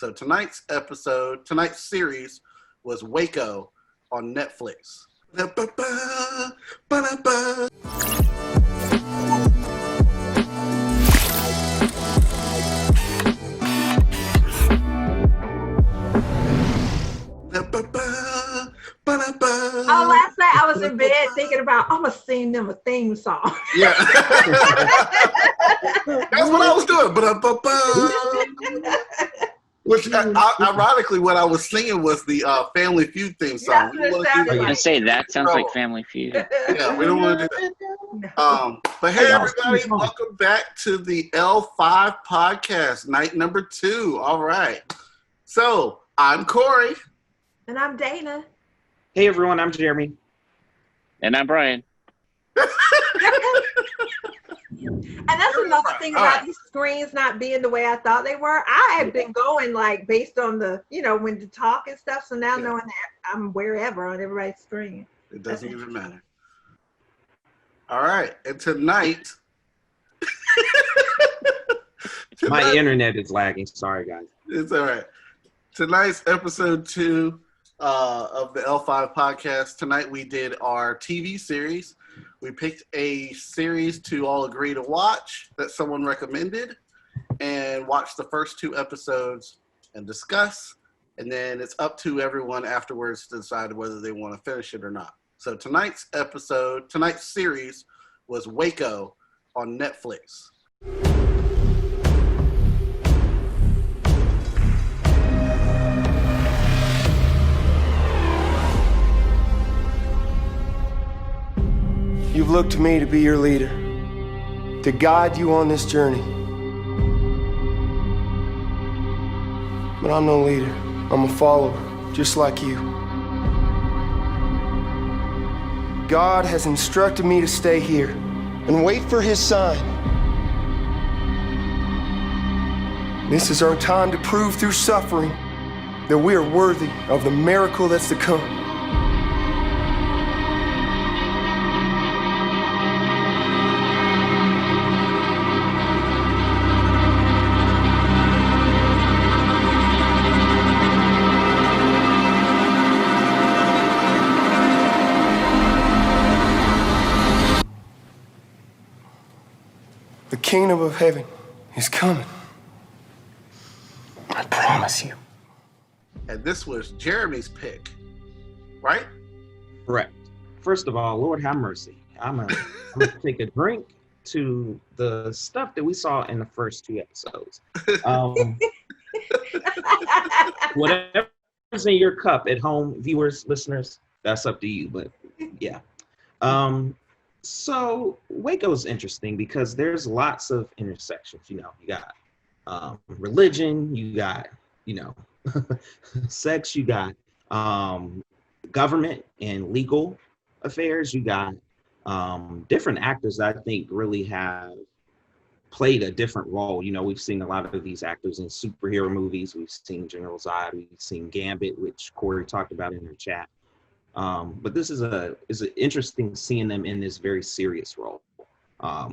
So tonight's series was Waco on Netflix. Oh, last night I was in bed thinking about I'm gonna sing them a theme song. Yeah, that's what I was doing. Which, ironically, what I was singing was the Family Feud theme song. That's what it sounded I was like. gonna say that sounds like Family Feud. Yeah, we don't want to do that. But hey, everybody, welcome back to the L-5 podcast, night number 2. All right. So I'm Corey. And I'm Dana. Hey everyone, I'm Jeremy. And I'm Bryan. And that's another thing about these screens not being the way I thought they were. I have been going like based on the, when to talk and stuff. So now knowing that I'm wherever on everybody's screen. It doesn't even matter. All right. And tonight my internet is lagging. Sorry, guys. It's all right. Tonight's episode 2 of the L-5 podcast. Tonight we did our TV series. We picked a series to all agree to watch that someone recommended and watched the first 2 episodes and discuss. And then it's up to everyone afterwards to decide whether they want to finish it or not. So tonight's series was Waco on Netflix. You've looked to me to be your leader, to guide you on this journey. But I'm no leader. I'm a follower, just like you. God has instructed me to stay here and wait for his sign. This is our time to prove through suffering that we are worthy of the miracle that's to come. The kingdom of heaven is coming. I promise you. And this was Jeremy's pick, right? Correct. First of all, Lord have mercy. I'm gonna take a drink to the stuff that we saw in the first 2 episodes. Whatever's in your cup at home, viewers, listeners, that's up to you. But yeah. So Waco is interesting because there's lots of intersections. You got religion, you got, sex, you got government and legal affairs, you got different actors that I think really have played a different role. We've seen a lot of these actors in superhero movies. We've seen General Zod, we've seen Gambit, which Corey talked about in her chat. But this is an interesting seeing them in this very serious role. I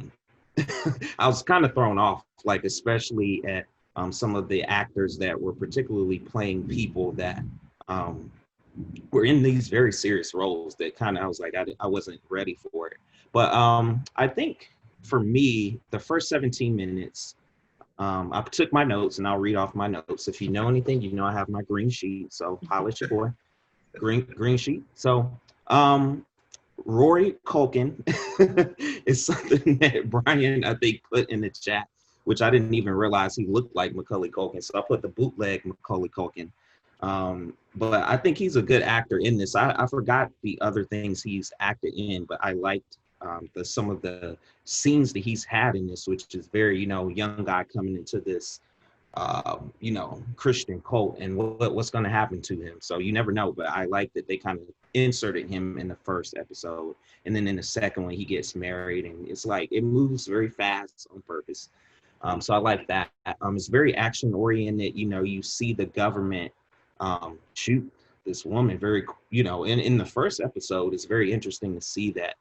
was kind of thrown off, like especially at some of the actors that were particularly playing people that were in these very serious roles that kind of I was like I wasn't ready for it. But I think for me, the first 17 minutes, I took my notes and I'll read off my notes. If you know anything, I have my green sheet, so polish your boy. Green sheet. So Rory Culkin is something that Bryan, I think, put in the chat, which I didn't even realize he looked like Macaulay Culkin. So I put the bootleg Macaulay Culkin. But I think he's a good actor in this. I forgot the other things he's acted in, but I liked some of the scenes that he's had in this, which is very, young guy coming into this Christian cult and what's going to happen to him. So you never know, but I like that they kind of inserted him in the first episode. And then in the second one, he gets married and it's like, it moves very fast on purpose. So I like that. It's very action oriented. You see the government shoot this woman very, in the first episode, it's very interesting to see that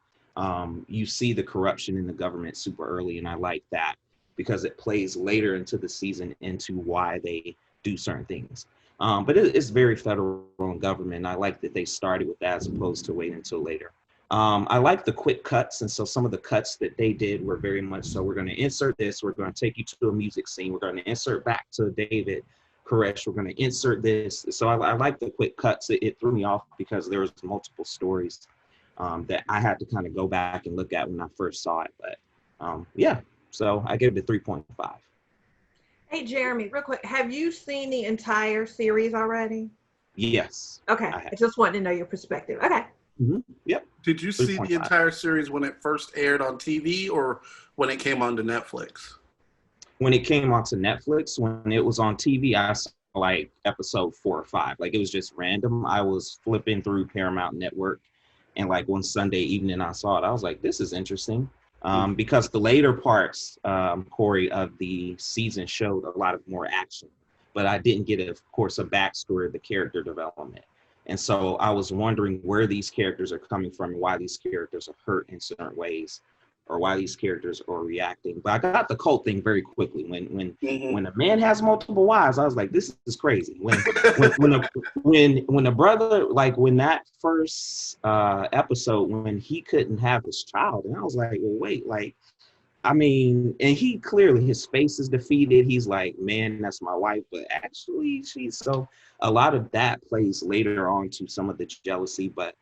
you see the corruption in the government super early. And I like that, because it plays later into the season into why they do certain things. But it's very federal and government. I like that they started with that as opposed to waiting until later. I like the quick cuts, and so some of the cuts that they did were very much so. We're going to insert this. We're going to take you to a music scene. We're going to insert back to David Koresh. We're going to insert this. So I like the quick cuts. It threw me off because there was multiple stories that I had to kind of go back and look at when I first saw it. But yeah, so I gave it a 3.5. Hey, Jeremy, real quick, have you seen the entire series already? Yes. Okay, I just wanted to know your perspective. Okay. Mm-hmm. Yep. Did you see the entire series when it first aired on TV or when it came onto Netflix? When it came onto Netflix, when it was on TV, I saw like episode 4 or 5. Like it was just random. I was flipping through Paramount Network, and like one Sunday evening I saw it. I was like, this is interesting. Because the later parts, Corey, of the season showed a lot of more action, but I didn't get, of course, a backstory of the character development. And so I was wondering where these characters are coming from and why these characters are hurt in certain ways or why these characters are reacting. But I got the cult thing very quickly. When a man has multiple wives, I was like, this is crazy. When a brother, like when that first episode, when he couldn't have his child, and I was like, well, wait, like, I mean, and he clearly, his face is defeated. He's like, man, that's my wife. But actually, so a lot of that plays later on to some of the jealousy, but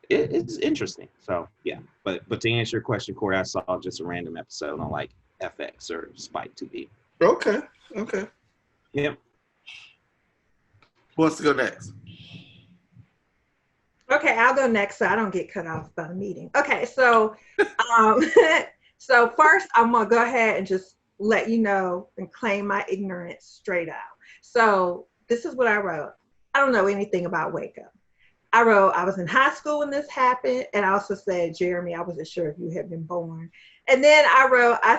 it's interesting. So yeah, but to answer your question, Corey, I saw just a random episode on like FX or Spike TV. Okay. Yep. Who wants to go next? Okay, I'll go next so I don't get cut off by the meeting. Okay, so so first I'm gonna go ahead and just let you know and claim my ignorance straight out. So this is what I wrote. I don't know anything about Waco. I wrote, I was in high school when this happened, and I also said, Jeremy, I wasn't sure if you had been born. And then I wrote, I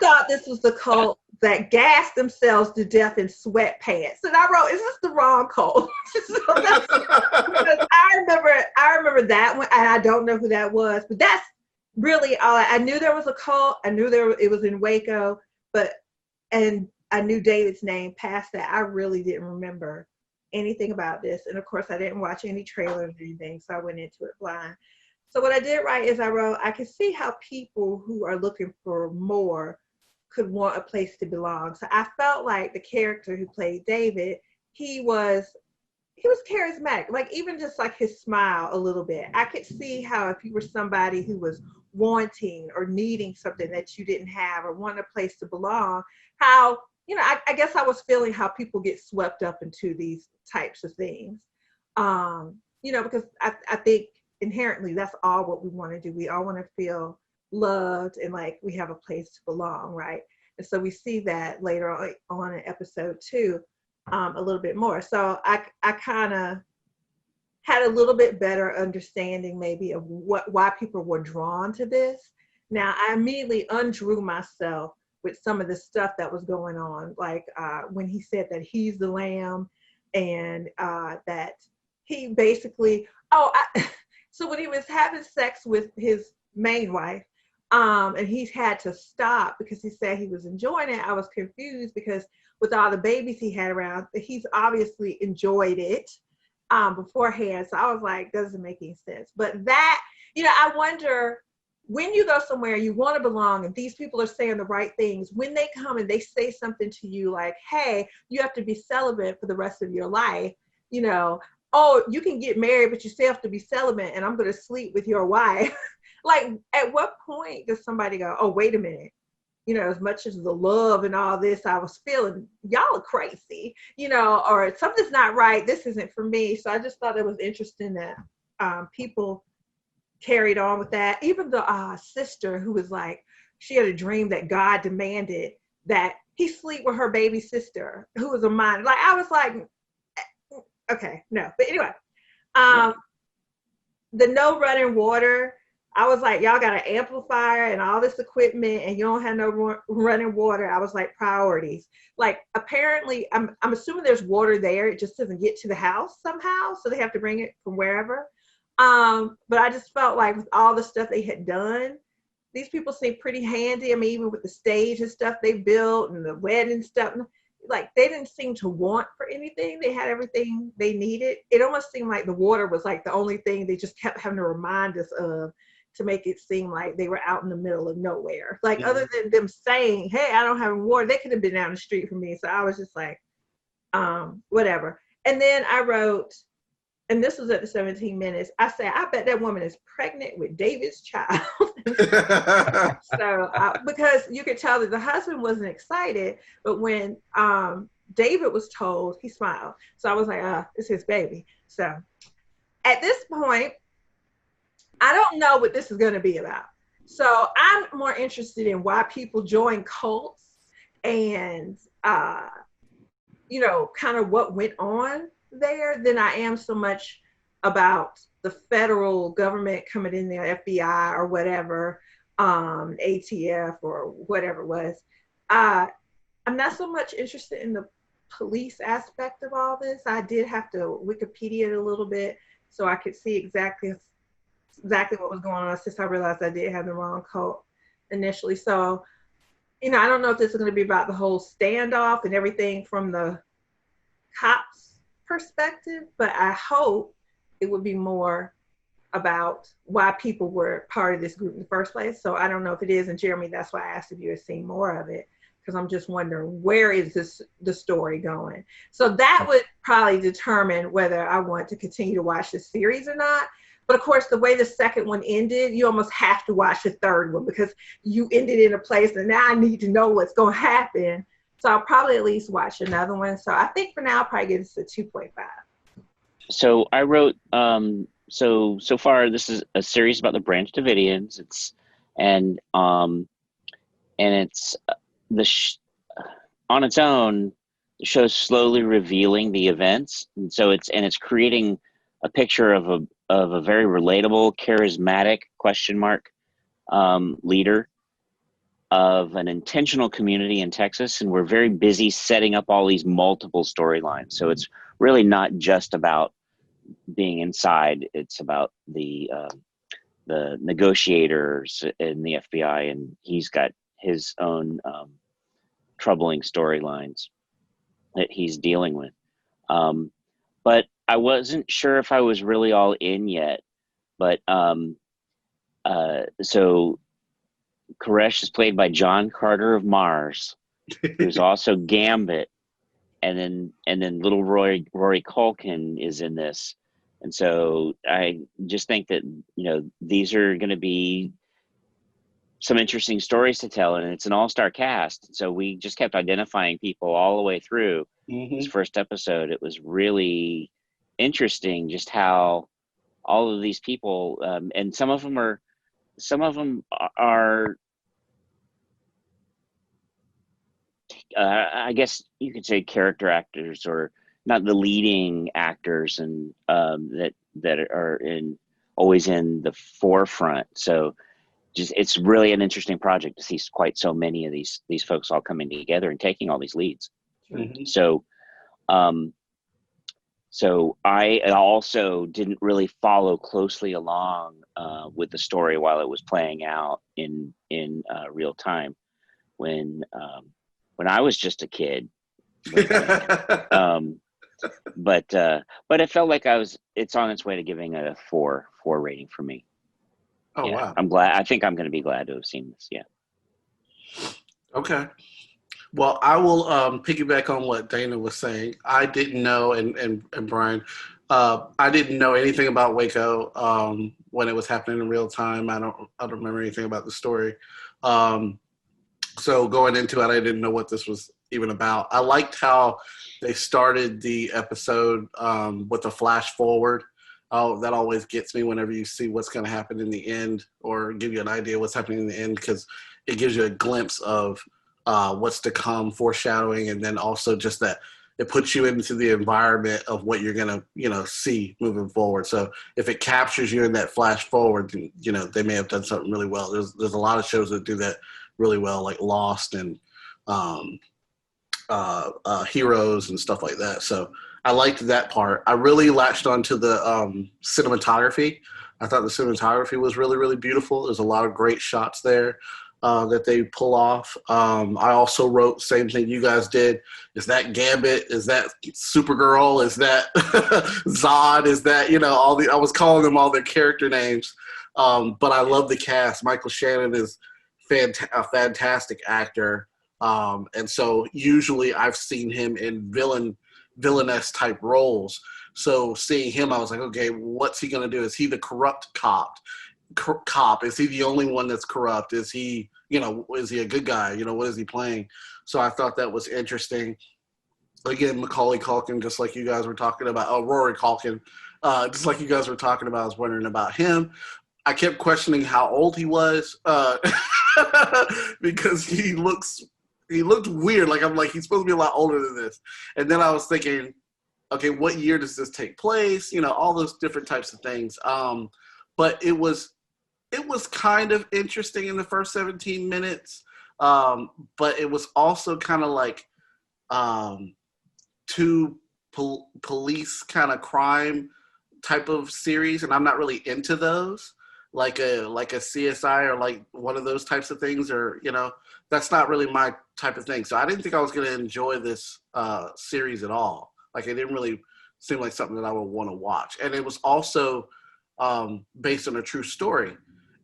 thought this was the cult that gassed themselves to death in sweatpants. And I wrote, is this the wrong cult? So I remember that one, and I don't know who that was, but that's really all. I knew there was a cult. I knew it was in Waco, and I knew David's name. Past that, I really didn't remember anything about this. And of course, I didn't watch any trailers or anything, so I went into it blind. So what I did write is I wrote, I can see how people who are looking for more could want a place to belong. So I felt like the character who played David, he was charismatic, like even just like his smile a little bit. I could see how if you were somebody who was wanting or needing something that you didn't have or want a place to belong, how, I guess I was feeling how people get swept up into these types of things. Because I think inherently that's all what we want to do. We all want to feel loved and like we have a place to belong, right? And so we see that later on in episode 2 a little bit more. So I kind of had a little bit better understanding maybe of why people were drawn to this. Now I immediately undrew myself with some of the stuff that was going on, like when he said that he's the lamb and that he basically, so when he was having sex with his main wife, and he's had to stop because he said he was enjoying it, I was confused because with all the babies he had around, he's obviously enjoyed it beforehand. So I was like, doesn't make any sense. But that, I wonder, when you go somewhere, you want to belong, and these people are saying the right things. When they come and they say something to you like, hey, you have to be celibate for the rest of your life, oh, you can get married, but you still have to be celibate, and I'm going to sleep with your wife. Like, at what point does somebody go, oh, wait a minute, as much as the love and all this I was feeling, y'all are crazy, or something's not right, this isn't for me. So I just thought it was interesting that people carried on with that. Even the sister who was like, she had a dream that God demanded that he sleep with her baby sister who was a minor. Like, I was like, okay, no. But anyway, the no running water, I was like, y'all got an amplifier and all this equipment and you don't have no running water. I was like, priorities. Like, apparently, I'm assuming there's water there. It just doesn't get to the house somehow. So they have to bring it from wherever. But I just felt like with all the stuff they had done, these people seem pretty handy. I mean, even with the stage and stuff they built and the wedding stuff, like they didn't seem to want for anything. They had everything they needed. It almost seemed like the water was like the only thing they just kept having to remind us of to make it seem like they were out in the middle of nowhere. Like other than them saying, hey, I don't have water, they could have been down the street from me. So I was just like, whatever. And then I wrote, and this was at the 17 minutes, I said, I bet that woman is pregnant with David's child. So, because you could tell that the husband wasn't excited, but when David was told, he smiled. So I was like, it's his baby. So at this point, I don't know what this is going to be about. So I'm more interested in why people join cults and, you know, kind of what went on there than I am so much about the federal government coming in there, FBI or whatever, ATF or whatever it was. I'm not so much interested in the police aspect of all this. I did have to Wikipedia it a little bit so I could see exactly what was going on, since I realized I did have the wrong cult initially. So, you know, I don't know if this is going to be about the whole standoff and everything from the cops' perspective, but I hope it would be more about why people were part of this group in the first place. So I don't know if it is. And Jeremy, that's why I asked if you had seen more of it, because I'm just wondering, where is the story going? So that would probably determine whether I want to continue to watch this series or not. But of course, the way the second one ended, you almost have to watch the third one because you ended in a place and now I need to know what's going to happen. So I'll probably at least watch another one. So I think for now, I'll probably give this a 2.5. So I wrote, so far this is a series about the Branch Davidians. It's on its own, the show's slowly revealing the events, and so it's creating a picture of a very relatable, charismatic leader of an intentional community in Texas, and we're very busy setting up all these multiple storylines. So it's really not just about being inside; it's about the negotiators in the FBI, and he's got his own troubling storylines that he's dealing with. But I wasn't sure if I was really all in yet. But so Koresh is played by John Carter of Mars, who's also Gambit, and then little Rory Culkin is in this. And so I just think that, you know, these are going to be some interesting stories to tell, and it's an all-star cast. So we just kept identifying people all the way through this first episode. It was really interesting just how all of these people, and some of them are I guess you could say character actors, or not the leading actors, and that are always in the forefront. So it's really an interesting project to see quite so many of these folks all coming together and taking all these leads. So I also didn't really follow closely along with the story while it was playing out in real time when I was just a kid. But it felt like it's on its way to giving it a 4 rating for me. Oh, yeah, wow. I'm glad. I think I'm going to be glad to have seen this. Yeah. Okay. Well, I will piggyback on what Dana was saying. I didn't know, and Bryan, I didn't know anything about Waco when it was happening in real time. I don't remember anything about the story. So going into it, I didn't know what this was even about. I liked how they started the episode with a flash forward. Oh, that always gets me whenever you see what's going to happen in the end, or give you an idea what's happening in the end, because it gives you a glimpse of what's to come, foreshadowing, and then also just that it puts you into the environment of what you're going to, see moving forward. So if it captures you in that flash forward, they may have done something really well. There's a lot of shows that do that really well, like Lost and Heroes and stuff like that. So I liked that part. I really latched onto the cinematography. I thought the cinematography was really, really beautiful. There's a lot of great shots there. that they pull off. I also wrote same thing you guys did. Is that Gambit? Is that Supergirl? Is that Zod? Is that, I was calling them all their character names. But I love the cast. Michael Shannon is a fantastic actor. And so usually I've seen him in villainous type roles. So seeing him, I was like, okay, what's he going to do? Is he the corrupt cop? Is he the only one that's corrupt? Is he, is he a good guy? What is he playing? So I thought that was interesting. Again, Macaulay Culkin, just like you guys were talking about. Oh, Rory Culkin, just like you guys were talking about. I was wondering about him. I kept questioning how old he was because he looked weird. Like, I'm like, he's supposed to be a lot older than this. And then I was thinking, okay, what year does this take place? All those different types of things. But it was kind of interesting in the first 17 minutes. But it was also kind of like two police kind of crime type of series, and I'm not really into those. Like a CSI or like one of those types of things, or that's not really my type of thing. So I didn't think I was going to enjoy this series at all. Like, it didn't really seem like something that I would want to watch. And it was also based on a true story.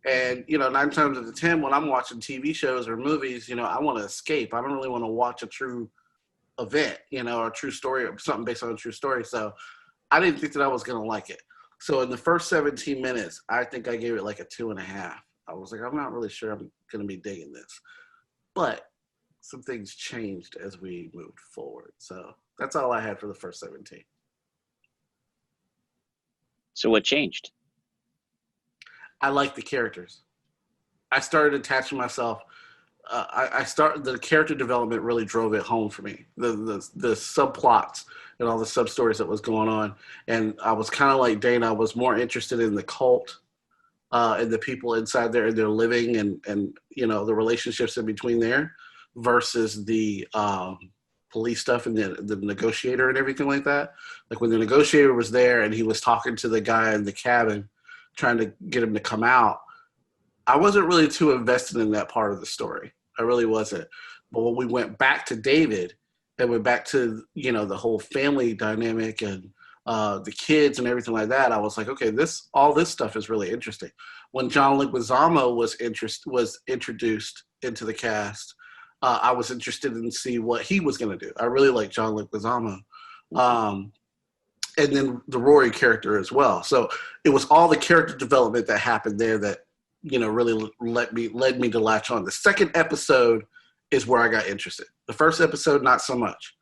And 9 times out of 10, when I'm watching TV shows or movies, I want to escape. I don't really want to watch a true event, or a true story or something based on a true story. So I didn't think that I was going to like it. So in the first 17 minutes, I think I gave it like a 2.5. I was like, I'm not really sure I'm going to be digging this. But some things changed as we moved forward. So that's all I had for the first 17. So what changed? I like the characters. I started attaching myself. The character development really drove it home for me. The subplots and all the sub stories that was going on, and I was kind of like Dana. I was more interested in the cult and the people inside there and their living and the relationships in between there versus the police stuff and the negotiator and everything like that. Like when the negotiator was there and he was talking to the guy in the cabin, trying to get him to come out. I wasn't really too invested in that part of the story. I really wasn't. But when we went back to David and went back to, the whole family dynamic and the kids and everything like that, I was like, okay, all this stuff is really interesting. When John Leguizamo was introduced into the cast, I was interested in see what he was going to do. I really like John Leguizamo. And then the Rory character as well. So it was all the character development that happened there that, really led me to latch on. The second episode is where I got interested. The first episode, not so much.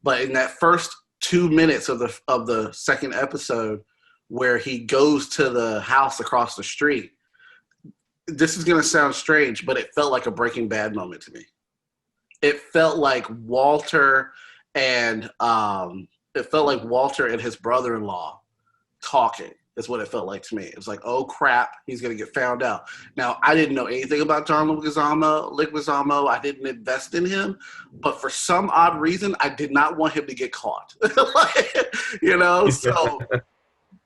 But in that first 2 minutes of the second episode, where he goes to the house across the street, this is going to sound strange, but it felt like a Breaking Bad moment to me. It felt like Walter and his brother-in-law talking. Is what it felt like to me. It was like, oh crap, he's gonna get found out. Now, I didn't know anything about John Leguizamo. I didn't invest in him, but for some odd reason, I did not want him to get caught. So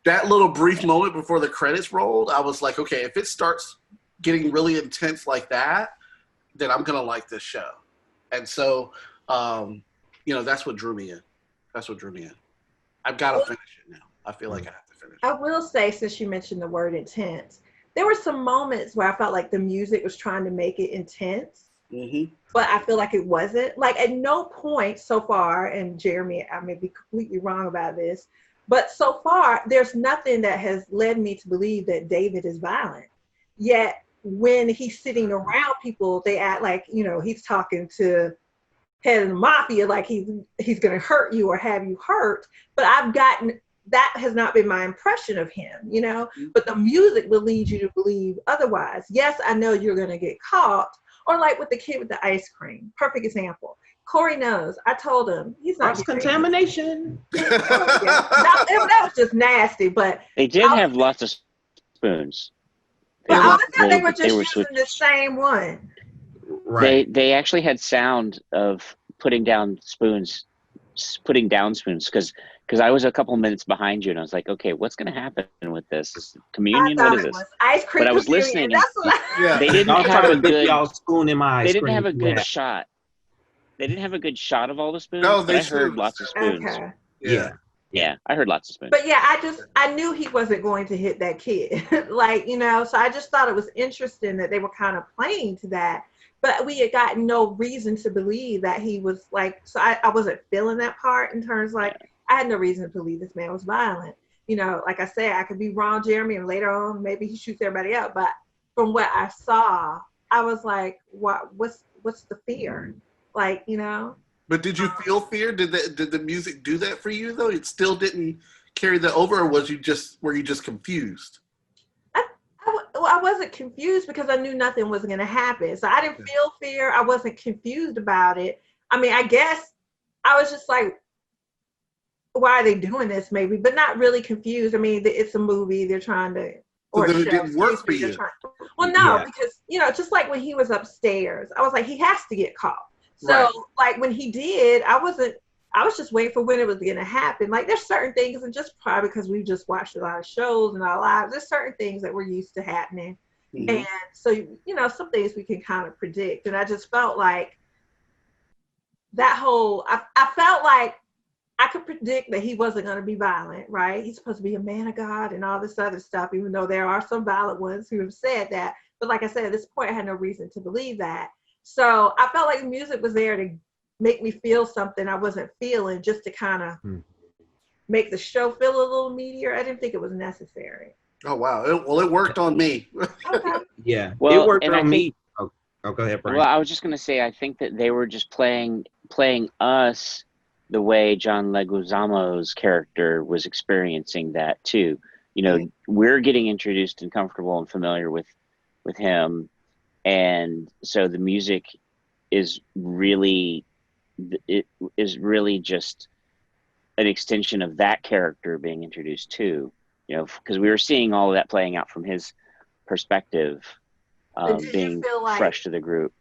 that little brief moment before the credits rolled, I was like, okay, if it starts getting really intense like that, then I'm gonna like this show. And so, that's what drew me in. I've got to finish it now. I feel like I have to finish it. I will say, since you mentioned the word intense, there were some moments where I felt like the music was trying to make it intense, but I feel like it wasn't. Like at no point so far, and Jeremy, I may be completely wrong about this, but so far, there's nothing that has led me to believe that David is violent. Yet when he's sitting around people, they act like, he's talking to head of the mafia, like he's going to hurt you or have you hurt. But that has not been my impression of him, but the music will lead you to believe otherwise. Yes, I know you're going to get caught, or like with the kid with the ice cream, perfect example. Corey knows. I told him he's not contamination. That was just nasty, but they did have lots of spoons. They were just using the same one. Right. They actually had sound of putting down spoons because because I was a couple minutes behind you, and I was like, okay, what's going to happen with this I communion? thought What is it this? was ice cream. But I was communion. listening, and That's what Yeah. they didn't Y'all have try a to dip good. y'all spoon in my ice They didn't cream have a if you good had- shot. They didn't have a good shot of all the spoons. No, but they I heard should've. lots of spoons. Okay. Yeah, I heard lots of spoons. But yeah, I knew he wasn't going to hit that kid. Like, you know, so I just thought it was interesting that they were kind of playing to that. But we had gotten no reason to believe that he was like, so I wasn't feeling that part in terms like, I had no reason to believe this man was violent. You know, like I said, I could be wrong, Jeremy, and later on, maybe he shoots everybody up. But from what I saw, I was like, what's the fear? Like, you know? But did you feel fear? Did the music do that for you though? It still didn't carry that over, or were you just confused? I wasn't confused because I knew nothing was going to happen. So I didn't feel fear. I wasn't confused about it. I mean, I guess I was just like, why are they doing this? Maybe, but not really confused. I mean, it's a movie. They're trying to. So then it didn't work for you. Well, no, Yeah. because, you know, just like when he was upstairs, I was like, he has to get caught. So Right. like when he did, I was just waiting for when it was going to happen. Like there's certain things, and just probably because we've just watched a lot of shows in our lives, there's certain things that we're used to happening. Mhm. And so, you know, some things we can kind of predict. And I just felt like that whole, I felt like I could predict that he wasn't going to be violent, right? He's supposed to be a man of God and all this other stuff, even though there are some violent ones who have said that. But like I said, at this point, I had no reason to believe that. So I felt like the music was there to make me feel something I wasn't feeling, just to kind of make the show feel a little meatier. I didn't think it was necessary. Oh wow! It worked on me. Okay. Yeah. Well, It worked and I on think- me. Oh, go ahead, Bryan. Well, I was just going to say, I think that they were just playing us the way John Leguizamo's character was experiencing that too. You know, we're getting introduced and comfortable and familiar with him, and so the music is really just an extension of that character being introduced too. You know, because we were seeing all of that playing out from his perspective, Did you being feel like- fresh to the group.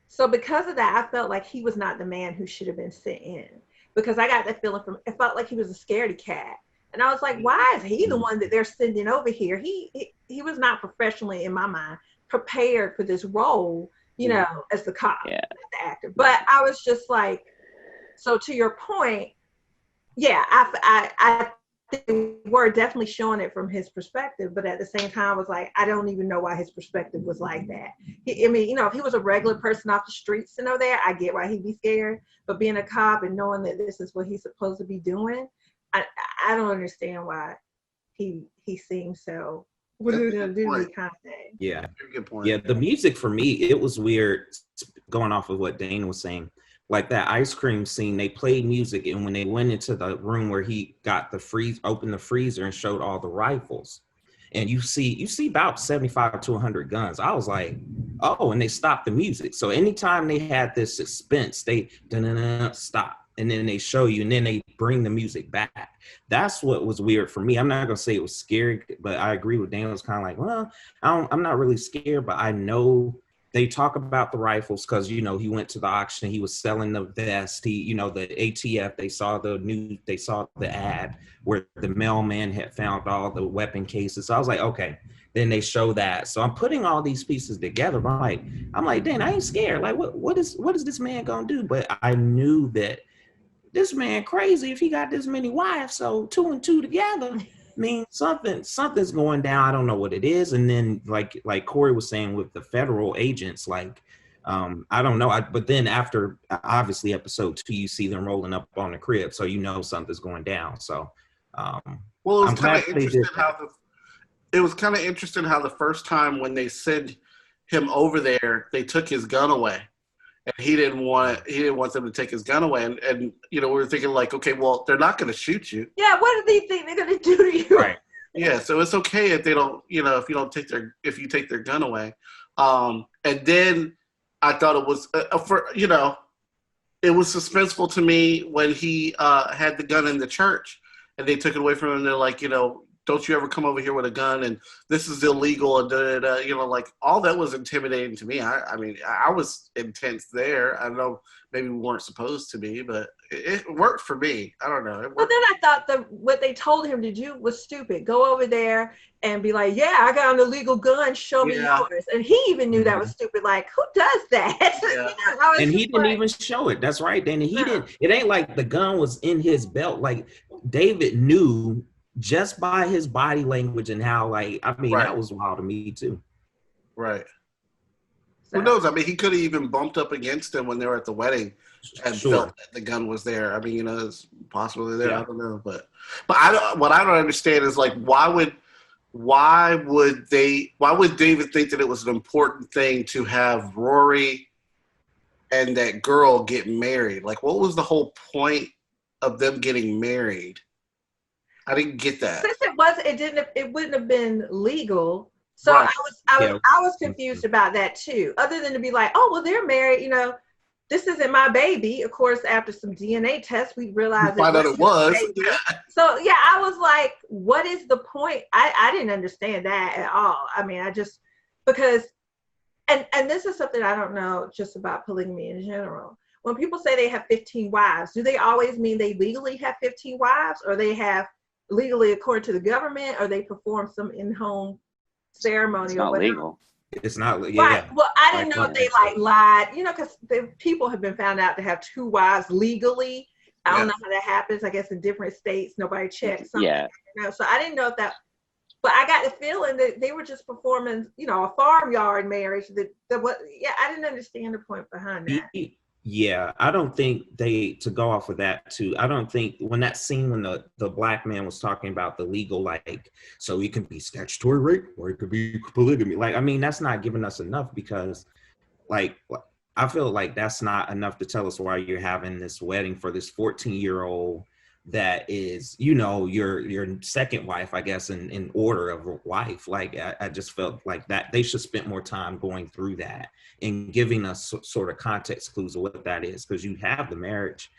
So because of that, I felt like he was not the man who should have been sent in, because I got that feeling from, it felt like he was a scaredy cat. And I was like, why is he the one that they're sending over here? He was not professionally, in my mind, prepared for this role, you know, as the cop, Yeah. the actor. But I was just like, so to your point, yeah, I think we're definitely showing it from his perspective, but at the same time, I was like, I don't even know why his perspective was like that. I mean, you know, if he was a regular person off the streets and over there, I get why he'd be scared. But being a cop and knowing that this is what he's supposed to be doing, I don't understand why he seems so. What are we gonna do? Kind of thing. Yeah. Very good point. Yeah, the music for me, it was weird, going off of what Dana was saying. Like that ice cream scene, they played music, and when they went into the room where he got opened the freezer and showed all the rifles, and you see about 75 to 100 guns. I was like, oh, and they stopped the music. So anytime they had this suspense, they stop, and then they show you, and then they bring the music back. That's what was weird for me. I'm not gonna say it was scary, but I agree with Dana. It's kind of like, well, I'm not really scared, but I know. They talk about the rifles because, you know, he went to the auction, he was selling the vest, the ATF, they saw the ad where the mailman had found all the weapon cases. So I was like, okay, then they show that. So I'm putting all these pieces together. But I'm like, Dan, I ain't scared. Like, what is this man gonna do? But I knew that this man crazy if he got this many wives. So 2 and 2 together. I mean, something's going down. I don't know what it is. And then like Corey was saying with the federal agents, like, I don't know. But then after, obviously, episode 2, you see them rolling up on the crib. So, you know, something's going down. So, well, it was I'm kind of glad they interesting did how the first time when they sent him over there, they took his gun away. And he didn't want them to take his gun away. And you know, we were thinking like, okay, well, they're not going to shoot you. Yeah, what do they think they're going to do to you? Right. Yeah, so it's okay if they don't, you know, if you take their gun away. And then I thought it was it was suspenseful to me when he had the gun in the church and they took it away from him. And they're like, you know, don't you ever come over here with a gun, and this is illegal, and you know, like all that was intimidating to me. I mean, I was intense there. I don't know, maybe we weren't supposed to be, but it worked for me. I don't know. But then I thought what they told him to do was stupid. Go over there and be like, yeah, I got an illegal gun. Show me yours. And he even knew that was stupid. Like, who does that? Yeah. You know, and he didn't even show it. That's right, Dana. He didn't. It ain't like the gun was in his belt. Like David knew just by his body language and how, like, I mean, that was wild to me too. Right. So. Who knows? I mean, he could have even bumped up against him when they were at the wedding and felt that the gun was there. I mean, you know, it's possibly there. I don't know, but what I don't understand is, like, why would David think that it was an important thing to have Rory and that girl get married? Like, what was the whole point of them getting married? I didn't get that. Since it wouldn't have been legal. So I was confused about that too. Other than to be like, oh well, they're married. You know, this isn't my baby. Of course, after some DNA tests, we realized it was. Yeah. So yeah, I was like, what is the point? I didn't understand that at all. I mean, because this is something I don't know just about polygamy in general. When people say they have 15 wives, do they always mean they legally have 15 wives, or they have legally according to the government, or they perform some in-home ceremony? It's not legal. It's not. Yeah. Right. Well, I didn't know if they like lied, you know, because people have been found out to have 2 wives legally. I don't know how that happens. I guess in different states, nobody checks. Yeah. You know, so I didn't know if that, but I got the feeling that they were just performing, you know, a farmyard marriage. I didn't understand the point behind that. Yeah, I don't think to go off of that too, I don't think when that scene when the black man was talking about the legal, like, so it can be statutory rape or it could be polygamy. Like, I mean, that's not giving us enough, because like, I feel like that's not enough to tell us why you're having this wedding for this 14-year-old that is, you know, your second wife, I guess, in order of a wife. Like, I just felt like that they should spend more time going through that and giving us sort of context clues of what that is, because you have the marriage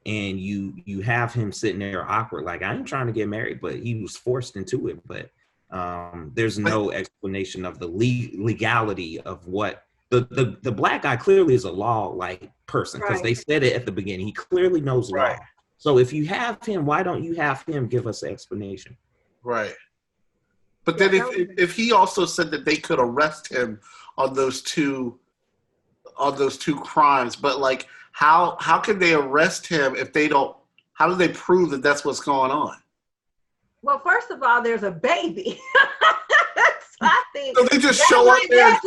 and you have him sitting there awkward, like, I ain't trying to get married, but he was forced into it. But there's no explanation of the legality of what the black guy clearly is a law like person, because they said it at the beginning. He clearly knows law. So if you have him, why don't you have him give us an explanation? Right. But then if he also said that they could arrest him on those two crimes, but like how can they arrest him if they don't? How do they prove that that's what's going on? Well, first of all, there's a baby. So I think so they just show up there.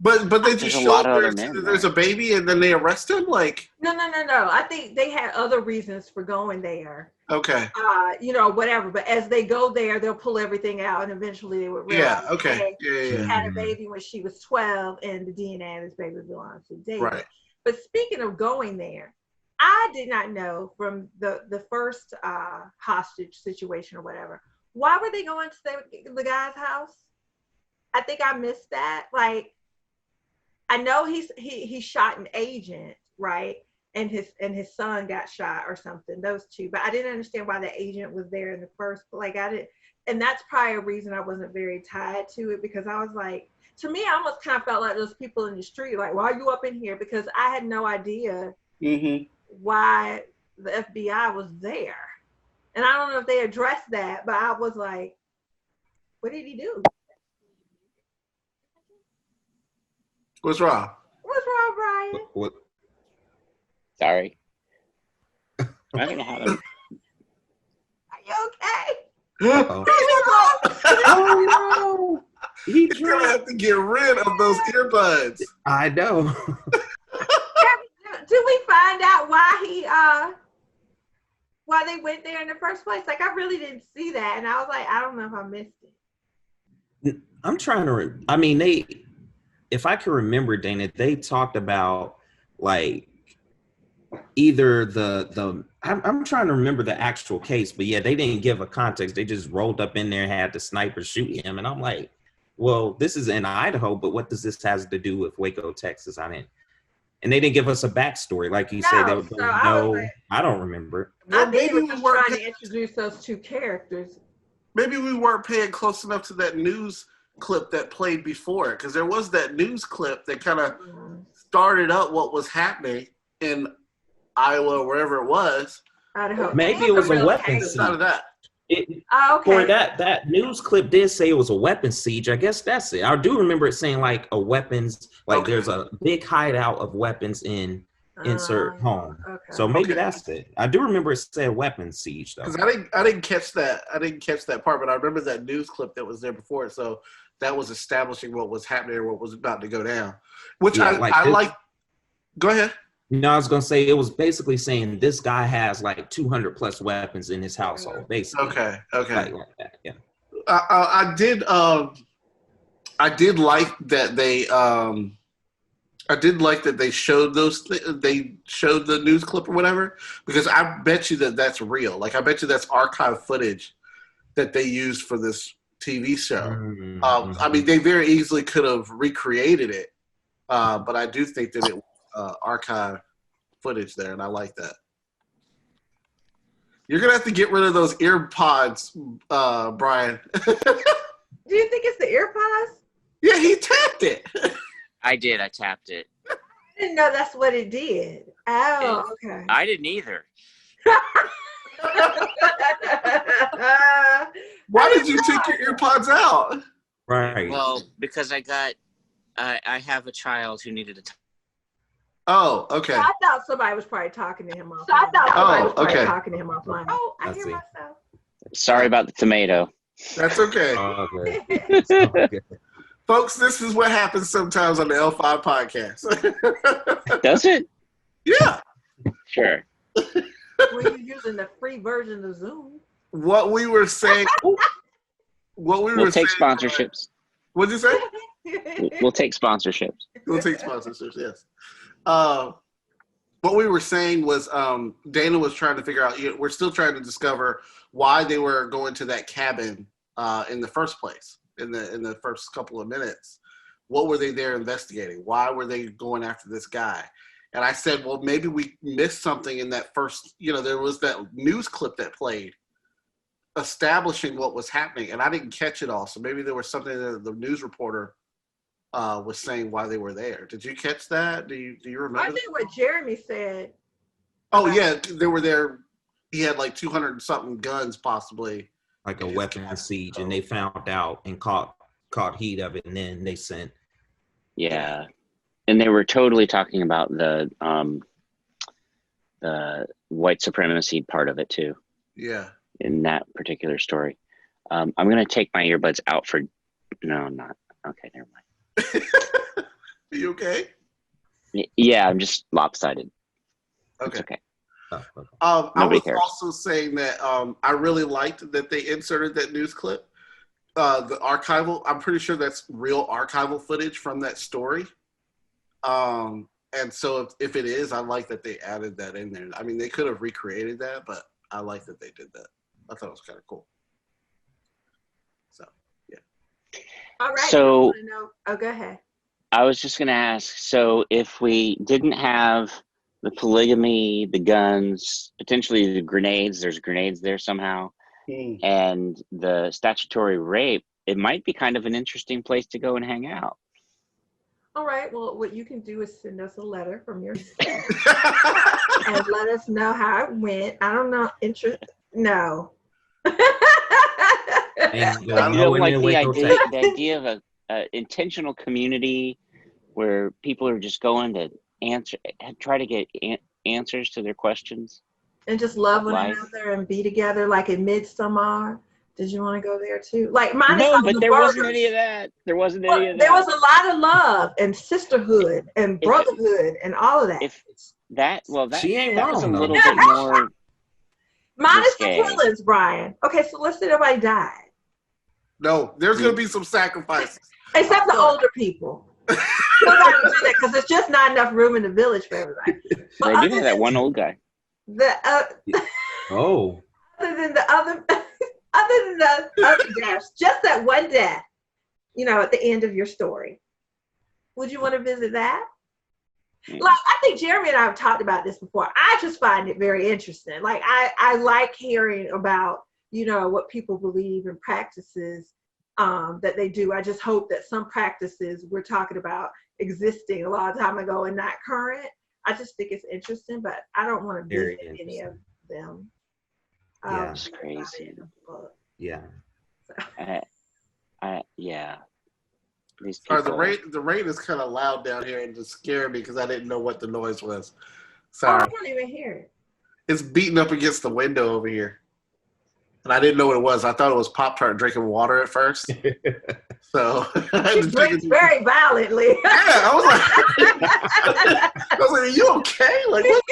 But they just show up there. There's a baby, and then they arrest him. Like no. I think they had other reasons for going there. Okay. You know, whatever. But as they go there, they'll pull everything out, and eventually they would realize. Yeah. Okay. She had a baby when she was 12, and the DNA of this baby belongs to David. Right. But speaking of going there, I did not know from the first hostage situation or whatever. Why were they going to the guy's house? I think I missed that. Like, I know he shot an agent, right? And his son got shot or something, those two. But I didn't understand why the agent was there in the first, like I did. And that's probably a reason I wasn't very tied to it, because I was like, to me, I almost kind of felt like those people in the street, like, why are you up in here? Because I had no idea why the FBI was there. And I don't know if they addressed that, but I was like, what did he do? What's wrong? What's wrong, Bryan? What? Sorry. I don't know how to. Are you okay? Oh no! He's gonna have to get rid of those earbuds. I know. Did we find out why they went there in the first place? Like, I really didn't see that, and I was like, I don't know if I missed it. I'm trying to. I mean, if I can remember, Dana, they talked about like either I'm trying to remember the actual case, but yeah, they didn't give a context. They just rolled up in there and had the sniper shoot him. And I'm like, well, this is in Idaho, but what does this has to do with Waco, Texas? I mean, and they didn't give us a backstory. Like you said, they would I don't remember. I think they were just trying to introduce those two characters. maybe we weren't paying close enough to that news clip that played before it, because there was that news clip that kind of started up what was happening in Iowa or wherever it was. Maybe it was a weapons siege. Out of that. For that news clip did say it was a weapons siege. I guess that's it. I do remember it saying like a weapons, like there's a big hideout of weapons in insert home. So maybe that's it. I do remember it said weapons siege though. Because I didn't catch that. I didn't catch that part, but I remember that news clip that was there before it. So that was establishing what was happening or what was about to go down. Which I like. Go ahead. No, I was gonna say it was basically saying this guy has like 200 plus weapons in his household, basically. Okay. Like that, yeah. I did like that they. I did like that they showed they showed the news clip or whatever, because I bet you that's real. Like, I bet you that's archive footage that they used for this TV show. Mm-hmm. I mean, they very easily could have recreated it, but I do think that it was archive footage there, and I like that. You're going to have to get rid of those ear pods, Bryan. Do you think it's the ear pods? Yeah, he tapped it. I did. I tapped it. I didn't know that's what it did. Oh, okay. I didn't either. Why did you take your ear pods out? Right. Well, because I have a child who needed a. Oh, okay. So I thought somebody was probably talking to him offline. Oh, I hear myself. Sorry about the tomato. That's okay. Okay. Folks, this is what happens sometimes on the L-5 podcast. Does it? Yeah. Sure. When you're using the free version of Zoom. What we were saying. We'll take sponsorships. What did you say? We'll take sponsorships. We'll take sponsorships, yes. What we were saying was Dana was trying to figure out, we're still trying to discover why they were going to that cabin in the first place. In the first couple of minutes, what were they there investigating? Why were they going after this guy? And I said, well, maybe we missed something in that first, there was that news clip that played establishing what was happening, and I didn't catch it all. So maybe there was something that the news reporter was saying why they were there. Did you catch that? Do you remember? I think what Jeremy said. Oh yeah, they were there. He had like 200 something guns, possibly. Like a weapon siege, and they found out and caught heat of it, and then they sent. Yeah, and they were totally talking about the white supremacy part of it too. Yeah. In that particular story, I'm gonna take my earbuds out for. No, I'm not. Okay, never mind. Are you okay? Yeah, I'm just lopsided. Okay. It's okay. I was also saying that I really liked that they inserted that news clip, the archival. I'm pretty sure that's real archival footage from that story. And so if it is, I like that they added that in there. I mean, they could have recreated that, but I like that they did that. I thought it was kind of cool. So, yeah. All right. So, go ahead. I was just going to ask, so if we didn't have the polygamy, the guns, potentially the grenades, there's grenades there somehow, and the statutory rape, it might be kind of an interesting place to go and hang out. All right. Well, what you can do is send us a letter from your state and let us know how it went. I don't know. No. I don't like the idea of a intentional community where people are just going to try to get answers to their questions. And just love one another and be together like in Midsommar. Did you want to go there too? Like mine. No, but there wasn't any of that. There wasn't any of that. There was a lot of love and sisterhood and brotherhood and all of that. She ain't that wrong. Was a little bit more. Minus the killings, Bryan. Okay, so let's say nobody died. No, there's going to be some sacrifices. Except the older people. Nobody do that because there's just not enough room in the village for everybody. But I do have that one old guy. Other than the other deaths, just that one death, at the end of your story. Would you want to visit that? Like, I think Jeremy and I have talked about this before. I just find it very interesting. Like, I like hearing about what people believe and practices that they do. I just hope that some practices we're talking about existing a long time ago and not current. I just think it's interesting, but I don't want to visit any of them. Yeah, it's crazy. Yeah. Yeah. These Sorry, people. the rain is kind of loud down here and just scared me because I didn't know what the noise was. Oh, Sorry. I can't even hear it. It's beating up against the window over here. And I didn't know what it was. I thought it was Pop-Tart drinking water at first. So She drinks very violently. Yeah, I was like, are you okay? Like, what?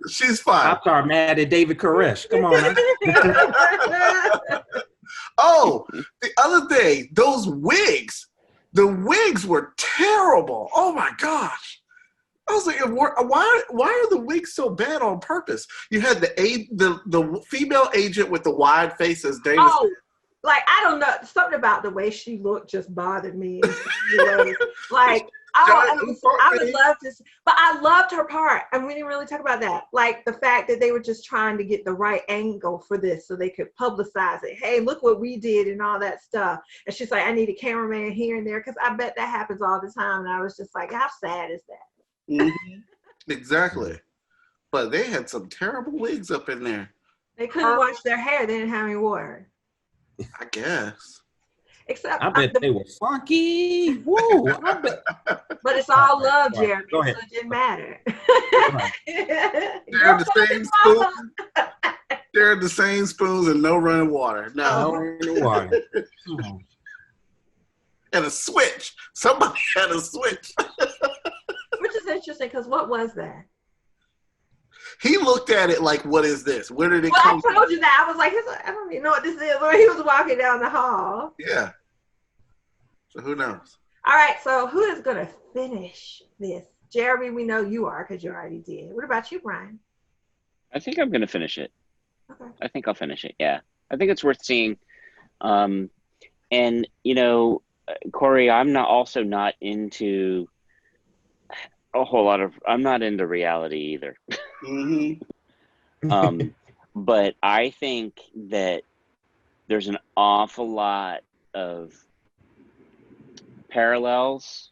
She's fine. Pop-Tart mad at David Koresh. Come on. Oh, the other day, those wigs. The wigs were terrible. Oh my gosh. I was like, why are the wigs so bad on purpose? You had the female agent with the wide face as Davis. Oh, like, I don't know. Something about the way she looked just bothered me. Like, I would love to, but I loved her part. And we didn't really talk about that. Like, the fact that they were just trying to get the right angle for this so they could publicize it. Hey, look what we did and all that stuff. And she's like, I need a cameraman here and there, because I bet that happens all the time. And I was just like, how sad is that? Mm-hmm. Exactly. But they had some terrible wigs up in there. They couldn't wash their hair. They didn't have any water. I guess. Except I bet they were funky. Woo! But it's all love, Jeremy. Go ahead. So it didn't matter. They're the same spoons. They're the same spoons and no running water. No running water. And a switch. Somebody had a switch. Which is interesting, because what was that? He looked at it like, what is this? Where did it come from? I told you that. I was like, I don't even know what this is. When he was walking down the hall. Yeah. So who knows? All right. So who is going to finish this? Jeremy, we know you are, because you already did. What about you, Bryan? I think I'm going to finish it. Okay. I think I'll finish it. Yeah. I think it's worth seeing. And, Corey, I'm also not into a whole lot of, I'm not into reality either. Mm-hmm. But I think that there's an awful lot of parallels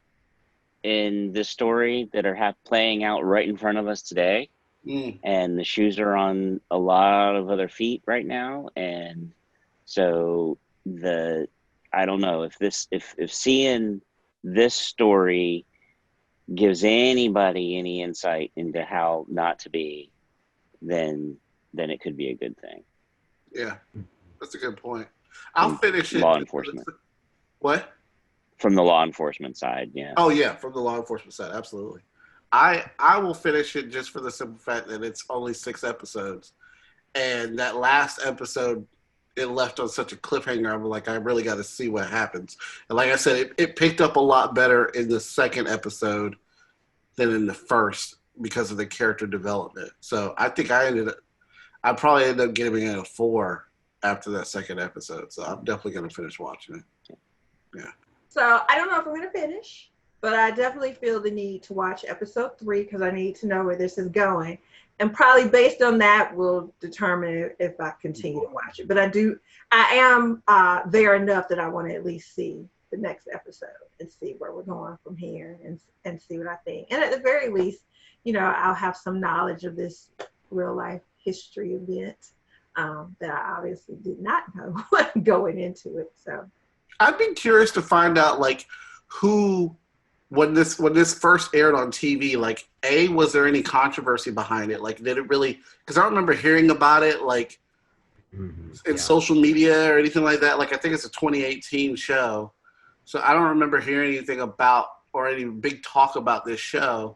in this story that are playing out right in front of us today. And the shoes are on a lot of other feet right now. And so I don't know if seeing this story gives anybody any insight into how not to be, then it could be a good thing. Yeah, that's a good point. I'll finish it. Law enforcement. What? From the law enforcement side, yeah. Oh yeah, from the law enforcement side, absolutely. I will finish it just for the simple fact that it's only 6 episodes, and that last episode, it left on such a cliffhanger. I'm like, I really got to see what happens. And like I said, it picked up a lot better in the second episode than in the first because of the character development. So I think I probably ended up giving it a 4 after that second episode. So I'm definitely going to finish watching it. Yeah. So I don't know if I'm going to finish, but I definitely feel the need to watch episode 3 because I need to know where this is going. And probably based on that will determine if I continue to watch it. But I am there enough that I want to at least see the next episode and see where we're going from here and see what I think. And at the very least, I'll have some knowledge of this real life history event that I obviously did not know going into it. So I'd be curious to find out who, when this first aired on TV, was there any controversy behind it? Did it really, because I don't remember hearing about it in social media or anything like that. I think it's a 2018 show. So I don't remember hearing anything about or any big talk about this show.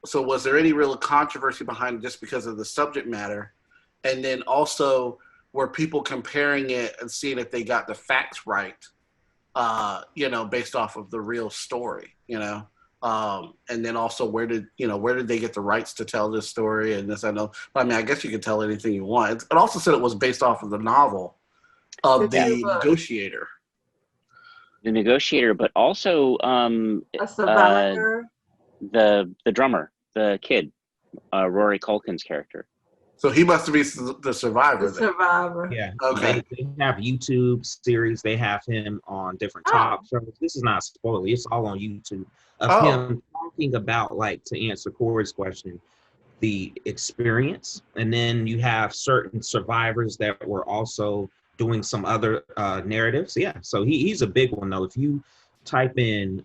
So was there any real controversy behind it just because of the subject matter? And then also, were people comparing it and seeing if they got the facts right, based off of the real story, and then also where did they get the rights to tell this story and this? I know, but I guess you can tell anything you want. It also said it was based off of the novel of The Negotiator. The Negotiator, but also a survivor. The drummer, the kid, Rory Culkin's character. So he must be the survivor. The survivor. Yeah. Okay. They have YouTube series. They have him on different talk shows. This is not spoiler. It's all on YouTube of him talking about, like, to answer Corey's question, the experience. And then you have certain survivors that were also doing some other narratives. Yeah. So he's a big one though. If you type in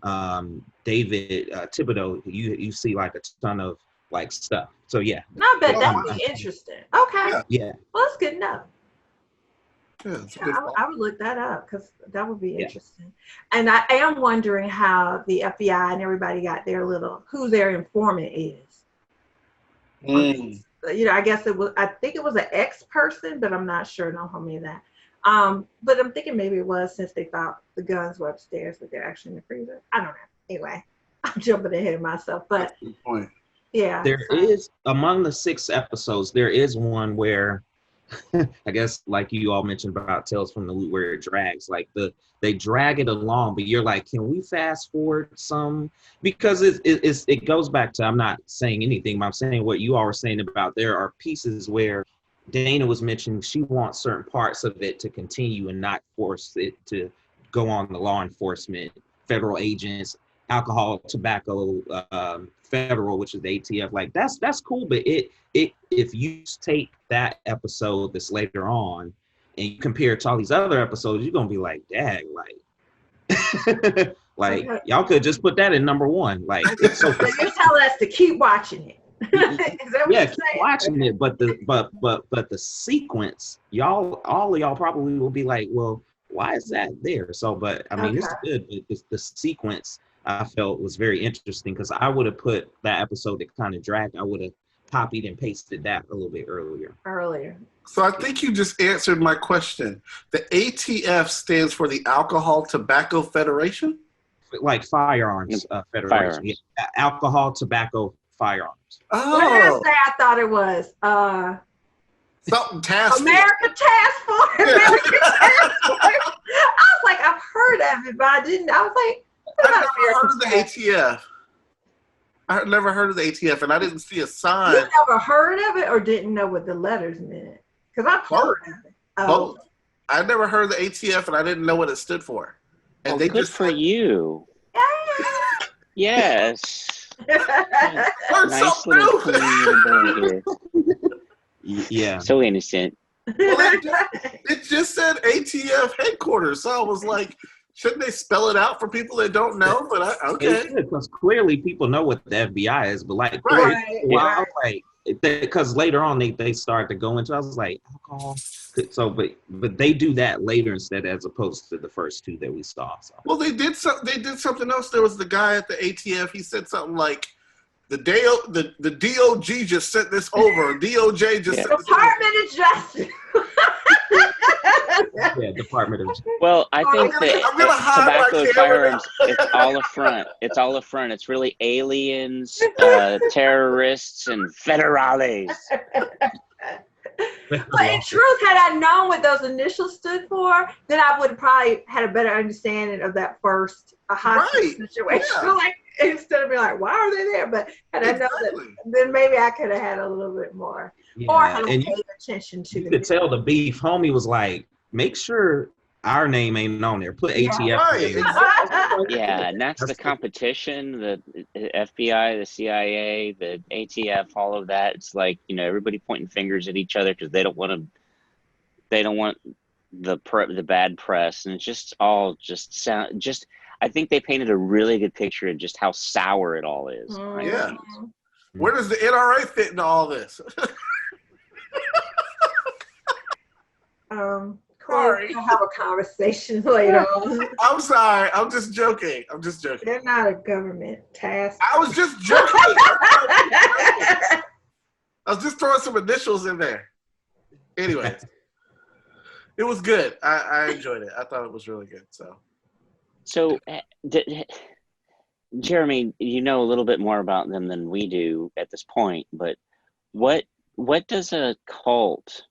David Thibodeau, you see like a ton of like stuff. So yeah. I bet that'd be interesting. Okay. Yeah. Well, that's good enough. Yeah, I would look that up because that would be interesting. And I am wondering how the FBI and everybody got their who their informant is. Mm. You know, I guess I think it was an ex-person, but I'm not sure. Don't hold me to that. But I'm thinking maybe it was, since they thought the guns were upstairs, but they're actually in the freezer. I don't know. Anyway, I'm jumping ahead of myself, but That's a good point. Yeah. There is, among the 6 episodes, there is one where I guess, like you all mentioned about Tales from the Loop, where it drags, like they drag it along, but you're like, can we fast forward some? Because it goes back to, I'm not saying anything, but I'm saying what you all were saying about there are pieces where Dana was mentioning she wants certain parts of it to continue and not force it to go on the law enforcement, federal agents, alcohol, tobacco, federal, which is the ATF. Like that's cool, but if you take that episode that's later on and you compare it to all these other episodes, you're gonna be like, dang, like like y'all could just put that in number 1. Like it's so so you're telling us to keep watching it. Is that what you're keep saying? watching it, but the sequence, all of y'all probably will be like, well, why is that there? So, but I mean, it's good. It's the sequence I felt was very interesting, because I would have put that episode that kind of dragged, I would have copied and pasted that a little bit earlier. So I think you just answered my question. The ATF stands for the Alcohol Tobacco Federation? Like firearms federation. Firearms. Yeah. Alcohol, tobacco, firearms. What did I say? I thought it was Something task force. America Task Force. American Task Force. I was like, I've heard of it, but I didn't. I was like, I've never heard of the ATF. I never heard of the ATF, and I didn't see a sign. You never heard of it, or didn't know what the letters meant? Because I've heard of it. Both. I never heard of the ATF, and I didn't know what it stood for. And they good just for you. Yes. learned Nice something little new. clean little boy here. Yeah. So innocent. Well, it just said ATF headquarters, so I was like, shouldn't they spell it out for people that don't know? But okay. Because clearly people know what the FBI is, but like, because later on they started to go into, I was like, alcohol. So, but they do that later instead, as opposed to the first 2 that we saw. So. Well, they did something else. There was the guy at the ATF. He said something like, the DOJ just sent this over. DOJ just sent this Department of Justice. Yeah, Department of Justice. Well, I think I'm gonna hide tobacco my and camera firearms, it's all a front. It's all a front. It's really aliens, terrorists, and federales. But in truth, had I known what those initials stood for, then I would have probably had a better understanding of that first hostage situation. Yeah. Like, instead of being like, why are they there? But had I known that, then maybe I could have had a little bit more. Yeah. Or had And paid attention to you could tell the beef. Homie was like, make sure our name ain't on there. Put ATF. Right. Yeah, and that's the competition. The FBI, the CIA, the ATF, all of that. It's like, everybody pointing fingers at each other because they don't want the bad press, and it's just all I think they painted a really good picture of just how sour it all is. Yeah. Where does the NRA fit into all this? Corey, we'll have a conversation later on. I'm sorry. I'm just joking. They're not a government task. I was just joking. I was just throwing some initials in there. Anyways, it was good. I enjoyed it. I thought it was really good. So, Jeremy, you know a little bit more about them than we do at this point, but what does a cult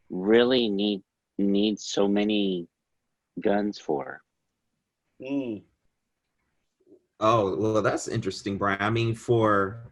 really need so many guns for? Oh, well, that's interesting, Brian. I mean, for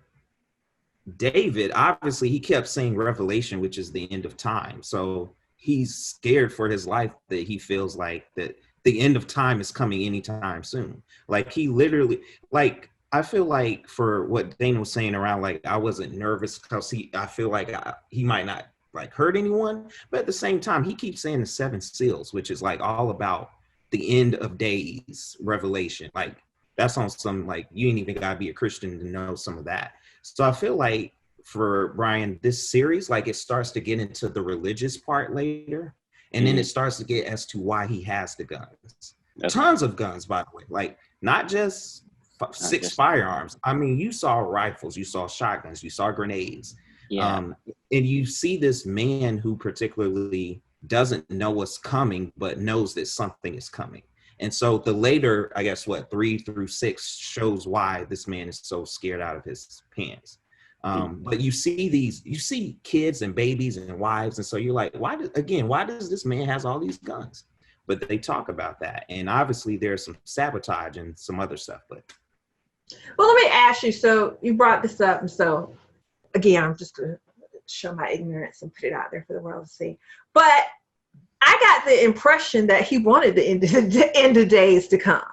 David, obviously, he kept saying Revelation, which is the end of time. So he's scared for his life, that he feels like that the end of time is coming anytime soon. Like he literally, like, I feel like for what Dana was saying around, like, I wasn't nervous because I feel like he might not like hurt anyone, but at the same time, he keeps saying the 7 seals, which is like all about the end of days revelation. Like that's on some, like, you ain't even gotta be a Christian to know some of that. So I feel like for Bryan, this series, like it starts to get into the religious part later, and then it starts to get as to why he has the guns. Okay. Tons of guns, by the way, like not just 6 firearms. I mean, you saw rifles, you saw shotguns, you saw grenades. Yeah. And you see this man who particularly doesn't know what's coming, but knows that something is coming. And so the later, I guess, 3 through 6 shows why this man is so scared out of his pants. But you see kids and babies and wives. And so you're like, why does this man has all these guns? But they talk about that. And obviously there's some sabotage and some other stuff. But well, let me ask you. So you brought this up. And so again, I'm just going to show my ignorance and put it out there for the world to see. But I got the impression that he wanted the end of days to come,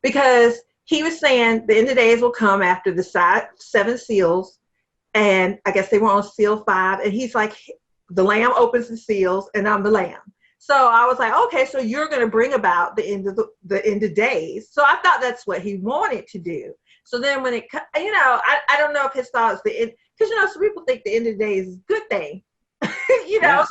because he was saying the end of days will come after the 7 seals. And I guess they were on seal 5. And he's like, the lamb opens the seals and I'm the lamb. So I was like, okay, so you're going to bring about the end of days. So I thought that's what he wanted to do. So then when I don't know if his thoughts, because, some people think the end of days is a good thing, so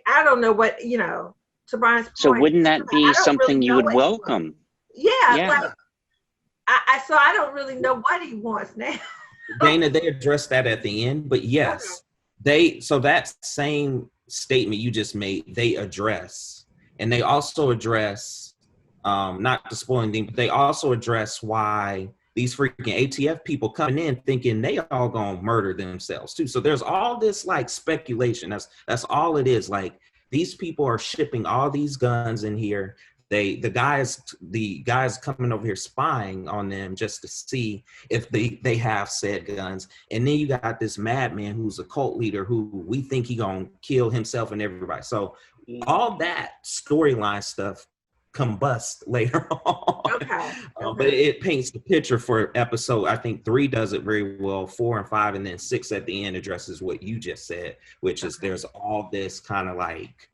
I don't know what, to Bryan's point. So wouldn't that be something really you would welcome? Yeah. Like, so I don't really know what he wants now. Dana, they addressed that at the end, but yes, so that same statement you just made, they address, and they also address, not to spoil anything, but they also address why these freaking ATF people coming in thinking they all gonna murder themselves too. So there's all this like speculation. That's all it is. Like these people are shipping all these guns in here. The guys coming over here spying on them just to see if they have said guns. And then you got this madman who's a cult leader who we think he gonna kill himself and everybody. So all that storyline stuff combust later on. Okay. But it paints the picture for episode, I think 3 does it very well, 4 and 5, and then 6 at the end addresses what you just said, which is there's all this kind of like,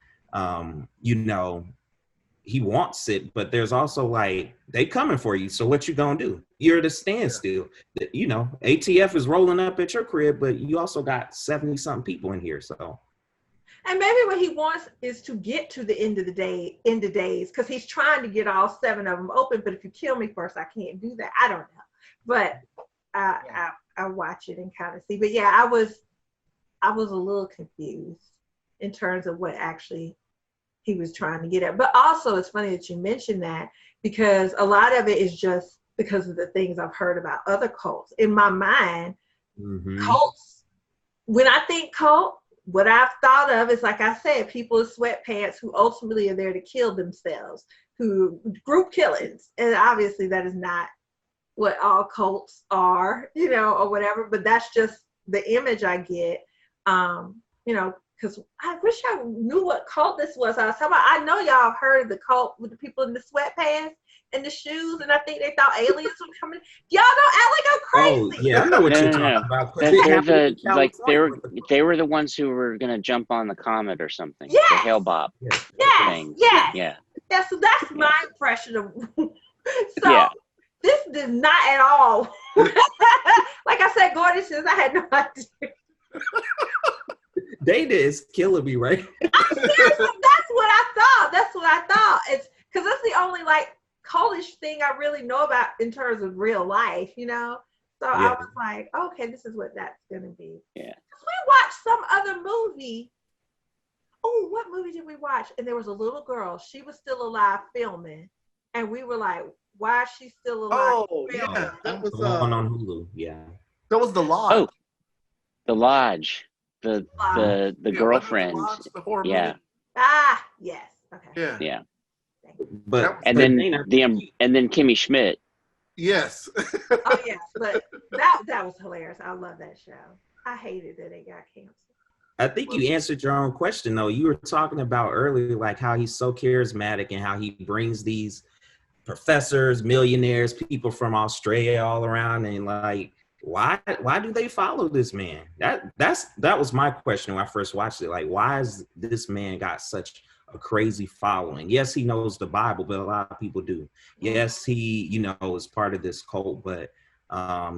he wants it, but there's also like, they coming for you. So what you gonna do? You're at a standstill. ATF is rolling up at your crib, but you also got 70 something people in here. So. And maybe what he wants is to get to the end of days, because he's trying to get all 7 of them open. But if you kill me first, I can't do that. I don't know. But I watch it and kind of see. But yeah, I was a little confused in terms of what actually he was trying to get at. But also, it's funny that you mentioned that, because a lot of it is just because of the things I've heard about other cults. In my mind, cults, when I think cult, what I've thought of is, like I said, people in sweatpants who ultimately are there to kill themselves, who group killings. And obviously that is not what all cults are, or whatever, but that's just the image I get, because I wish I knew what cult this was. I was talking about, I know y'all have heard of the cult with the people in the sweatpants and the shoes, and I think they thought aliens were coming. Y'all don't act like I'm crazy. Oh, yeah, I know what you're talking about. They were the ones who were going to jump on the comet or something. Yes. The Hale Bob thing. Yeah, so that's my impression of. This did not at all. Like I said, Gordon says, I had no idea. Data is killing me, right? I'm serious. That's what I thought. It's because that's the only like cultish thing I really know about in terms of real life, So I was like, okay, this is what that's gonna be. Yeah. We watched some other movie. Oh, what movie did we watch? And there was a little girl. She was still alive filming, and we were like, why is she still alive? Oh, yeah, that was on Hulu. Yeah, that was The Lodge. Oh, The Lodge. The girlfriend. The horror movie. Yes. Okay. Yeah. But and then Kimmy Schmitt Yes. Oh yes, but that was hilarious. I love that show. I hated that it got canceled. I think you answered your own question though. You were talking about earlier, like how he's so charismatic and how he brings these professors, millionaires, people from Australia all around, and like, why do they follow this man? That was my question when I first watched it. Like, why is this man got such a crazy following? Yes, he knows the Bible, but a lot of people do. Yes, he, is part of this cult, but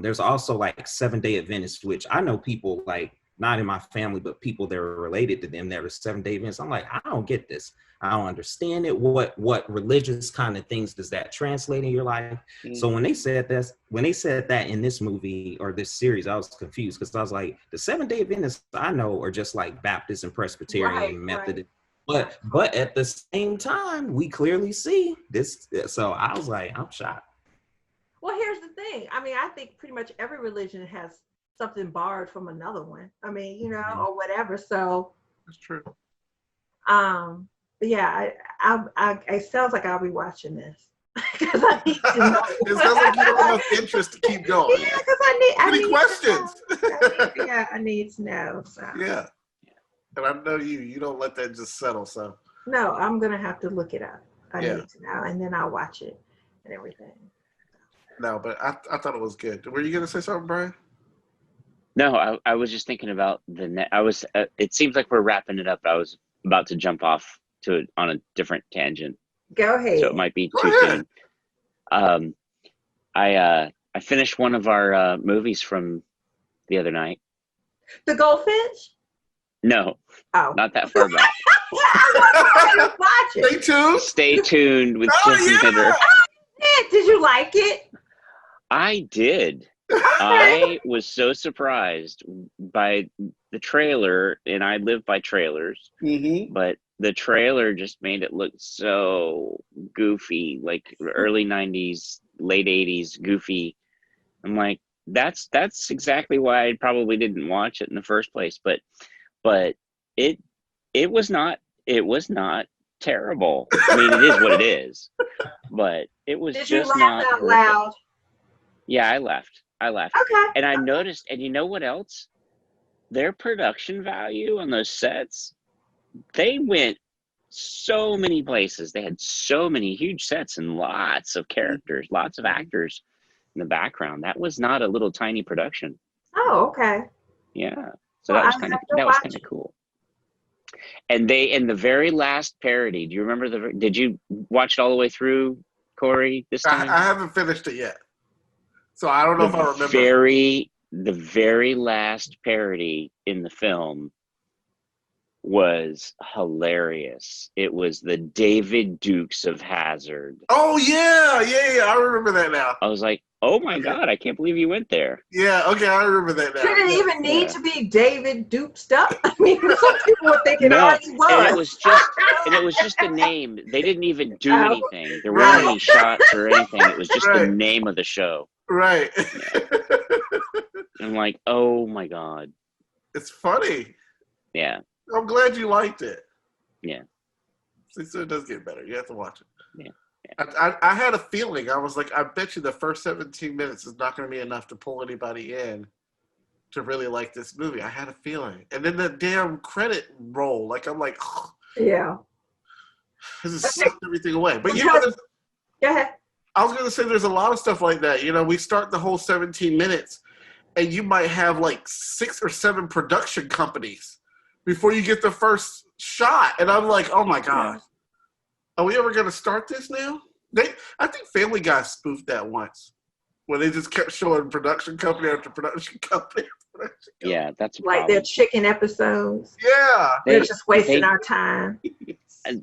there's also like Seventh-day Adventists, which I know people like, not in my family, but people that are related to them that are Seventh-day Adventists. I'm like, I don't get this. I don't understand it. What religious kind of things does that translate in your life? Mm-hmm. So when they said that in this movie or this series, I was confused because I was like, the Seventh-day Adventists I know are just like Baptist and Presbyterian and Methodist. Right. But at the same time, we clearly see this. So I was like, I'm shocked. Well, here's the thing. I mean, I think pretty much every religion has something borrowed from another one. I mean, or whatever. So that's true. Yeah, it sounds like I'll be watching this because I need to know. It sounds like you don't have enough interest to keep going. Yeah, because I need questions. I need to know. So. Yeah, and I know you don't let that just settle. So no, I'm gonna have to look it up. I need to know, and then I'll watch it and everything. No, but I thought it was good. Were you gonna say something, Bryan? No, I was just thinking about it seems like we're wrapping it up. I was about to jump off on a different tangent. Go ahead. So it might be too soon. I finished one of our movies from the other night. The Goldfinch? No. Oh. Not that far back. Watch it. Stay tuned. Stay tuned with Jesse Ritter. Did you like it? I did. I was so surprised by the trailer, and I live by trailers, but the trailer just made it look so goofy, like early 90s, late 80s goofy. I'm like, that's exactly why I probably didn't watch it in the first place. But it was not terrible. I mean, it is what it is, but it was Did just you laugh not out loud? Yeah, I laughed. Okay. And I noticed, and you know what else? Their production value on those sets, they went so many places. They had so many huge sets and lots of characters, lots of actors in the background. That was not a little tiny production. Oh, okay. Yeah. So that was kind of cool. And in the very last parody, do you remember did you watch it all the way through, Corey, this time? I haven't finished it yet. So I don't know if I remember. The very last parody in the film was hilarious. It was the David Dukes of Hazzard. Oh yeah. I remember that now. I was like, oh my God, I can't believe you went there. Yeah, okay, I remember that now. Did it even need to be David Duke stuff? I mean, some people were thinking, he was. And it was just the name. They didn't even do anything. There weren't any shots or anything. It was just the name of the show. Right. Yeah. I'm like, oh my God. It's funny. Yeah. I'm glad you liked it. Yeah. So it does get better. You have to watch it. Yeah. I had a feeling. I was like, I bet you the first 17 minutes is not going to be enough to pull anybody in to really like this movie. I had a feeling. And then the damn credit roll. Like, I'm like, yeah. This is sucked everything away. But go ahead. I was going to say there's a lot of stuff like that. We start the whole 17 minutes and you might have like 6 or 7 production companies before you get the first shot. And I'm like, oh my God. Yeah. Are we ever going to start this now? I think Family Guy spoofed that once where they just kept showing production company after production company. Yeah, that's a like problem. Their chicken episodes. Yeah. They're just wasting our time.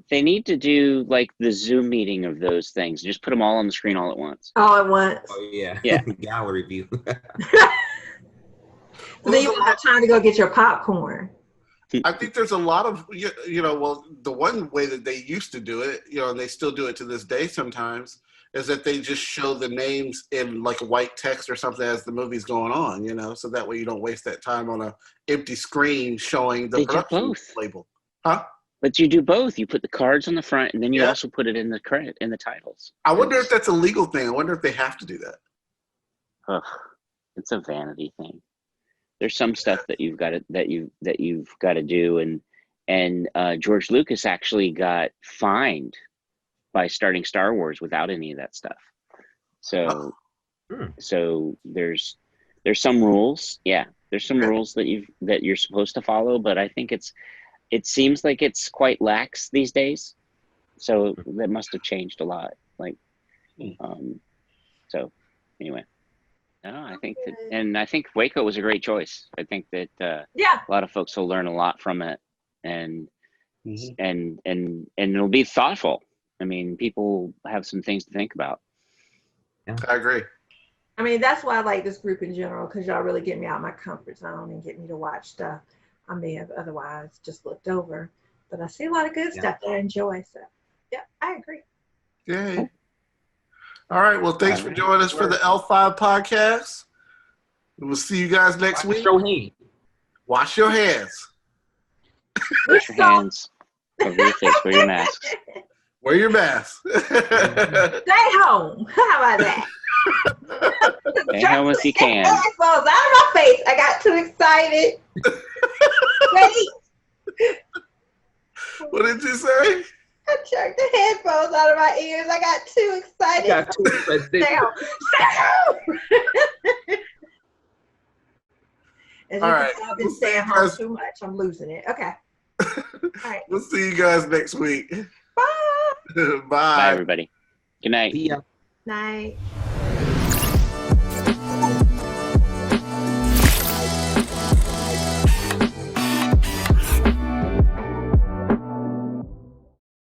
They need to do like the Zoom meeting of those things. Just put them all on the screen all at once. All at once. Oh, yeah. Yeah. Gallery view. So then you won't have time to go get your popcorn. I think there's a lot of, the one way that they used to do it, and they still do it to this day sometimes, is that they just show the names in like white text or something as the movie's going on, so that way you don't waste that time on an empty screen showing the production label. Huh? But you do both. You put the cards on the front and then you also put it in the credit, in the titles. I wonder if that's a legal thing. I wonder if they have to do that. ugh, it's a vanity thing. There's some stuff that you've got to do, and George Lucas actually got fined by starting Star Wars without any of that stuff. So, so there's some rules. Yeah, there's some rules that you're supposed to follow, but I think it seems like it's quite lax these days. So that must have changed a lot. Like, so anyway. No, I think that, and I think Waco was a great choice. I think that a lot of folks will learn a lot from it, and it'll be thoughtful. I mean, people have some things to think about. Yeah. I agree. I mean, that's why I like this group in general, because y'all really get me out of my comfort zone and get me to watch stuff I may have otherwise just looked over. But I see a lot of good stuff that I enjoy. So, yeah, I agree. Yeah. All right. Well, thanks for joining us for the L-5 podcast. We'll see you guys next week. Wash your hands. Wash your hands. Cover your face. Wear your masks. Wear your mask. Stay home. How about that? Stay home if you can. Headphones out of my face. I got too excited. Wait. What did you say? I jerked the headphones out of my ears. I got too excited. Stay home. As you can tell, I've been staying home too much. I'm losing it. Okay. All right. We'll see you guys next week. Bye. Bye. Bye, everybody. Good night. See ya. Night.